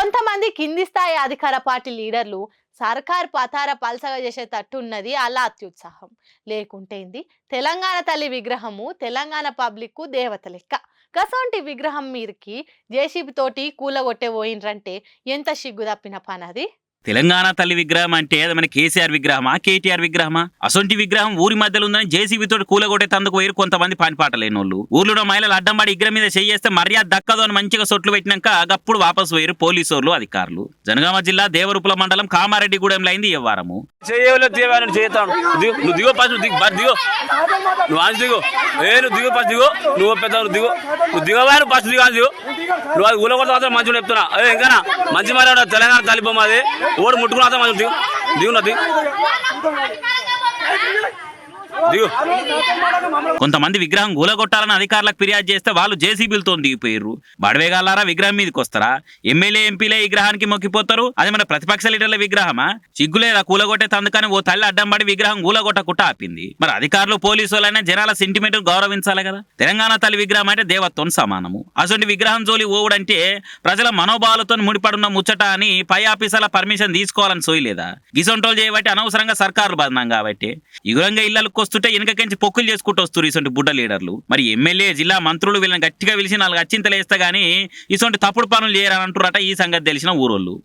కొంతమంది కింది స్థాయి అధికార పార్టీ లీడర్లు సర్కార్ పతార పల్సగా చేసేటట్టున్నది అలా అత్యుత్సాహం లేకుంటేంది. తెలంగాణ తల్లి విగ్రహము తెలంగాణ పబ్లిక్ దేవత లెక్క. గసొంటి విగ్రహం మీదకి జేసీబీ తోటి కూలగొట్టే పోయినరంటే ఎంత సిగ్గు తప్పిన పనది. తెలంగాణ తల్లి విగ్రహం అంటే అది మన కేసీఆర్ విగ్రహమా, కేటీఆర్ విగ్రహమా? అసొంటి విగ్రహం ఊరి మధ్యలో ఉందని జేసీబీ తోటి కూలగొట్టే తందుకు పోయి కొంతమంది పనిపాట లేనోళ్ళు. ఊర్లో మహిళలు అడ్డంబడి విగ్రహం మీద చేస్తే మర్యాద దక్కదు అని మంచిగా సొట్లు పెట్టినాక అప్పుడు వాపసు పోయారు పోలీసోళ్ళు, అధికారులు. జనగామ జిల్లా దేవరూపుల మండలం కామారెడ్డిగూడెంలో అయింది ఈ వ్యవహారము. మంచి మాట తెలంగాణ తల్లి బొమ్మ అది ఓడి ముట్టుకున్నా మంచి దిగున్నది. కొంతమంది విగ్రహం గూలగొట్టాలని అధికారులకు ఫిర్యాదు చేస్తే వాళ్ళు జేసీబీలతో దిగిపోయారు. బడవేగాలారా విగ్రహం మీదకి వస్తారా? ఎమ్మెల్యే ఎంపీలే విగ్రహానికి మొక్కిపోతారు. అది మన ప్రతిపక్ష లీడర్ల విగ్రహమా? సిగ్గులేదా కూలగొట్టే తందుకని ఓ తల్లి అడ్డంబడి విగ్రహం కూలగొట్టకుండా ఆపింది. మరి అధికారులు పోలీసు వాళ్ళైనా జనాల సెంటిమెంట్ గౌరవించాలి కదా. తెలంగాణ తల్లి విగ్రహం అంటే దేవత్వం సమానము. అసలు విగ్రహం జోలి ఓవుడంటే ప్రజల మనోభావాలతో ముడిపడున్న ముచ్చట అని పై ఆఫీసర్ల పర్మిషన్ తీసుకోవాలని సోయలేదా? గిసొంటోలు చేయబట్టి అనవసరంగా సర్కారు బదనాం కాబట్టి ఇగురంగా ఇళ్లకు వస్తుంటే వెనకకించి పొక్కులు చేసుకుంటూ వస్తారు ఇసొంటి బుడ్డ లీడర్లు. మరి ఎమ్మెల్యే జిల్లా మంత్రులు వీళ్ళని గట్టిగా పిలిచి 4 అచ్చింతలు వేస్తా గానీ ఇసొంటి తప్పుడు పనులు చేయరని అంటారట ఈ సంగతి తెలిసిన ఊరోళ్ళు.